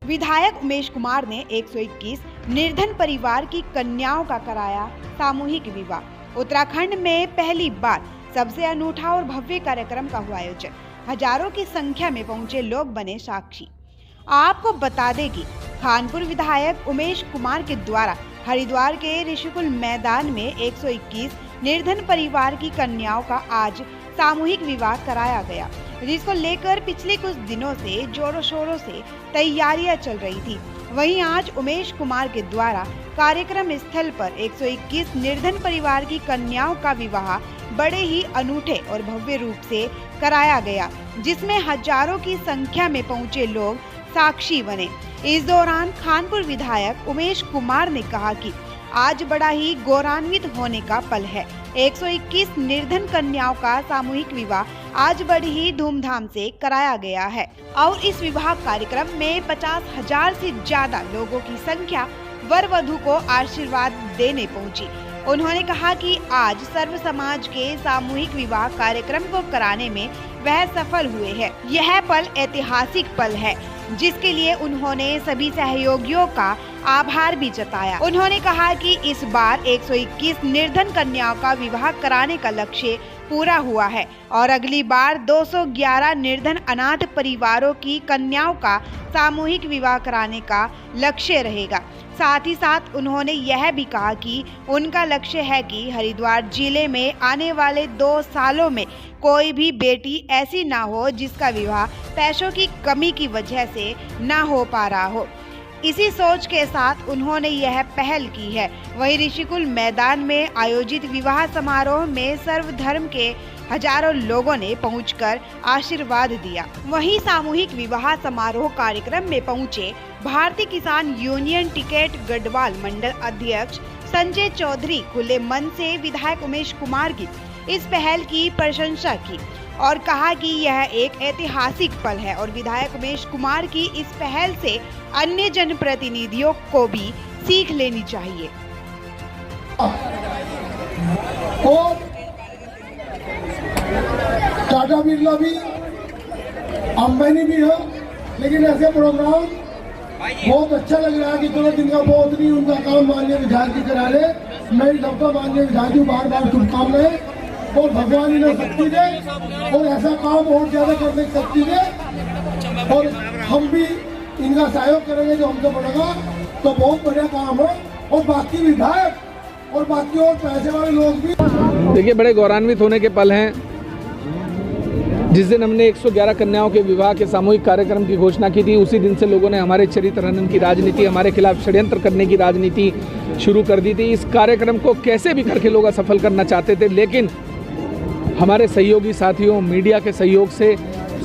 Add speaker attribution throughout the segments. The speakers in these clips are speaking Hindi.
Speaker 1: विधायक उमेश कुमार ने 121 निर्धन परिवार की कन्याओं का कराया सामूहिक विवाह। उत्तराखंड में पहली बार सबसे अनूठा और भव्य कार्यक्रम का हुआ आयोजन। हजारों की संख्या में पहुंचे लोग बने साक्षी। आपको बता दें कि खानपुर विधायक उमेश कुमार के द्वारा हरिद्वार के ऋषिकुल मैदान में 121 निर्धन परिवार की कन्याओं का आज सामूहिक विवाह कराया गया, जिसको लेकर पिछले कुछ दिनों से जोरों शोरों से तैयारियां चल रही थी। वहीं आज उमेश कुमार के द्वारा कार्यक्रम स्थल पर 121 निर्धन परिवार की कन्याओं का विवाह बड़े ही अनूठे और भव्य रूप से कराया गया, जिसमें हजारों की संख्या में पहुंचे लोग साक्षी बने। इस दौरान खानपुर विधायक उमेश कुमार ने कहा कि आज बड़ा ही गौरवान्वित होने का पल है। 121 निर्धन कन्याओं का सामूहिक विवाह आज बड़ी ही धूमधाम से कराया गया है और इस विवाह कार्यक्रम में 50,000 से ज्यादा लोगों की संख्या वर वधू को आशीर्वाद देने पहुंची। उन्होंने कहा कि आज सर्व समाज के सामूहिक विवाह कार्यक्रम को कराने में वह सफल हुए हैं। यह पल ऐतिहासिक पल है, जिसके लिए उन्होंने सभी सहयोगियों का आभार भी जताया। उन्होंने कहा कि इस बार 121 निर्धन कन्याओं का विवाह कराने का लक्ष्य पूरा हुआ है और अगली बार 211 निर्धन अनाथ परिवारों की कन्याओं का सामूहिक विवाह कराने का लक्ष्य रहेगा। साथ ही साथ उन्होंने यह भी कहा कि उनका लक्ष्य है कि हरिद्वार जिले में आने वाले 2 सालों में कोई भी बेटी ऐसी ना हो जिसका विवाह पैसों की कमी की वजह से ना हो पा रहा हो। इसी सोच के साथ उन्होंने यह पहल की है। वहीं ऋषिकुल मैदान में आयोजित विवाह समारोह में सर्वधर्म के हजारों लोगों ने पहुंचकर आशीर्वाद दिया। वहीं सामूहिक विवाह समारोह कार्यक्रम में पहुंचे भारतीय किसान यूनियन टिकैत गढ़वाल मंडल अध्यक्ष संजय चौधरी खुले मन से विधायक उमेश कुमार की इस पहल की प्रशंसा की और कहा कि यह एक ऐतिहासिक पल है और विधायक उमेश कुमार की इस पहल से अन्य जनप्रतिनिधियों को भी सीख लेनी चाहिए।
Speaker 2: और टाटा बिरला भी, अंबानी भी हो, लेकिन ऐसे प्रोग्राम बहुत अच्छा लग रहा है कि चलो जिनका बहुत नहीं उनका काम माननीय विधायक जी करा रहे। मैं सबका माननीय विधायक जी बार बार शुभकामनाएं और भगवान इन्हें शक्ति दे और ऐसा काम और ज्यादा करने की शक्ति दे और हम भी इनका सहयोग करेंगे जो हमसे बढ़ेगा तो बहुत बढ़िया काम हो। और बाकी विधायक और बाकी और पैसे वाले लोग भी
Speaker 3: देखिए, बड़े गौरवान्वित होने के पल हैं। जिस दिन हमने 111 कन्याओं के विवाह के सामूहिक कार्यक्रम की घोषणा की थी, उसी दिन से लोगों ने हमारे चरित्र हनन की राजनीति, हमारे खिलाफ षड्यंत्र करने की राजनीति शुरू कर दी थी। इस कार्यक्रम को कैसे भी करके लोग असफल करना चाहते थे, लेकिन हमारे सहयोगी साथियों, मीडिया के सहयोग से,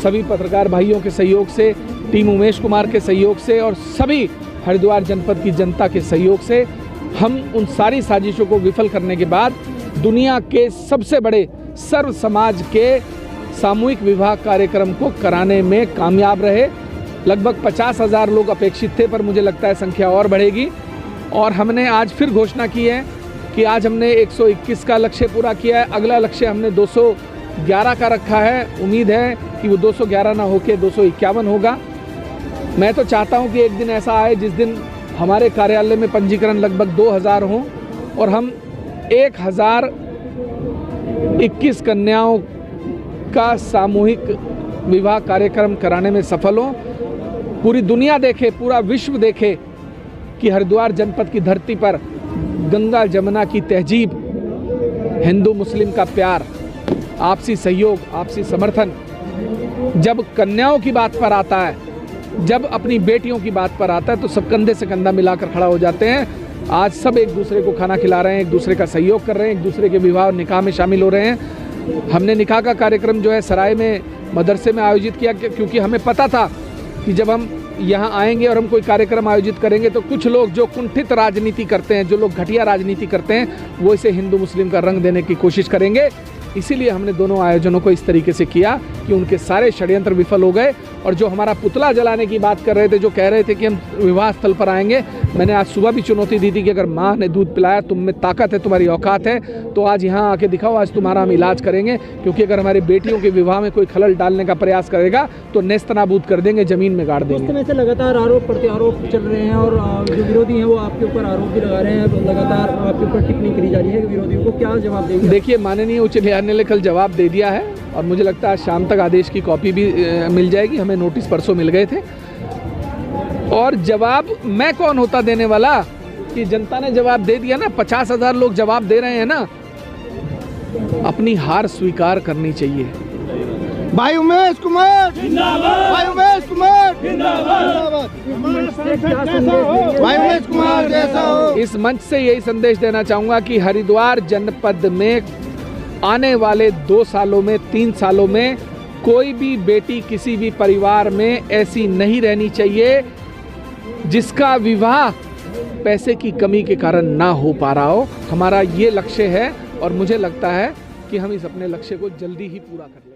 Speaker 3: सभी पत्रकार भाइयों के सहयोग से, टीम उमेश कुमार के सहयोग से और सभी हरिद्वार जनपद की जनता के सहयोग से हम उन सारी साजिशों को विफल करने के बाद दुनिया के सबसे बड़े सर्व समाज के सामूहिक विवाह कार्यक्रम को कराने में कामयाब रहे। लगभग 50,000 लोग अपेक्षित थे, पर मुझे लगता है संख्या और बढ़ेगी। और हमने आज फिर घोषणा की है कि आज हमने 121 का लक्ष्य पूरा किया है। अगला लक्ष्य हमने 211 का रखा है। उम्मीद है कि वो 211 ना होके 251 होगा। मैं तो चाहता हूं कि एक दिन ऐसा आए जिस दिन हमारे कार्यालय में पंजीकरण लगभग 2000 हों और हम 1021 कन्याओं का सामूहिक विवाह कार्यक्रम कराने में सफल हों। पूरी दुनिया देखे, पूरा विश्व देखे कि हरिद्वार जनपद की धरती पर गंगा जमुना की तहजीब, हिंदू मुस्लिम का प्यार, आपसी सहयोग, आपसी समर्थन जब कन्याओं की बात पर आता है, जब अपनी बेटियों की बात पर आता है तो सब कंधे से कंधा मिलाकर खड़ा हो जाते हैं। आज सब एक दूसरे को खाना खिला रहे हैं, एक दूसरे का सहयोग कर रहे हैं, एक दूसरे के विवाह और निकाह में शामिल हो रहे हैं। हमने निकाह का कार्यक्रम जो है सराय में मदरसे में आयोजित किया, क्योंकि हमें पता था कि जब हम यहाँ आएंगे और हम कोई कार्यक्रम आयोजित करेंगे तो कुछ लोग जो कुंठित राजनीति करते हैं, जो लोग घटिया राजनीति करते हैं, वो इसे हिंदू मुस्लिम का रंग देने की कोशिश करेंगे। इसीलिए हमने दोनों आयोजनों को इस तरीके से किया कि उनके सारे षड्यंत्र विफल हो गए। और जो हमारा पुतला जलाने की बात कर रहे थे, जो कह रहे थे कि हम विवाह स्थल पर आएंगे, मैंने आज सुबह भी चुनौती दी थी कि अगर माँ ने दूध पिलाया, तुम में ताकत है, तुम्हारी औकात है, तो आज यहाँ आके दिखाओ, आज तुम्हारा हम इलाज करेंगे। क्योंकि अगर हमारी बेटियों के विवाह में कोई खलल डालने का प्रयास करेगा तो नेस्तनाबूद कर देंगे, जमीन में गाड़ देंगे।
Speaker 4: उस तरह से लगातार आरोप प्रत्यारोप चल रहे हैं और जो विरोधी हैं वो आपके ऊपर आरोप भी लगा रहे हैं, लगातार आपके ऊपर टिप्पणी करी जा रही है। विरोधियों को क्या जवाब देंगे?
Speaker 3: देखिए, माननीय उच्च न्यायालय ने कल जवाब दे दिया है और मुझे लगता है शाम तक आदेश की कॉपी भी मिल जाएगी। हमें नोटिस परसों मिल गए थे और जवाब मैं कौन होता देने वाला, कि जनता ने जवाब दे दिया ना। 50,000 लोग जवाब दे रहे हैं ना, अपनी हार स्वीकार करनी चाहिए।
Speaker 2: भाई उमेश कुमार जिंदाबाद, भाई उमेश कुमार जिंदाबाद, भाई उमेश कुमार जैसा हो।
Speaker 3: इस मंच से यही संदेश देना चाहूँगा कि हरिद्वार जनपद में आने वाले 2 सालों में, 3 सालों में कोई भी बेटी किसी भी परिवार में ऐसी नहीं रहनी चाहिए जिसका विवाह पैसे की कमी के कारण ना हो पा रहा हो। हमारा ये लक्ष्य है और मुझे लगता है कि हम इस अपने लक्ष्य को जल्दी ही पूरा करेंगे।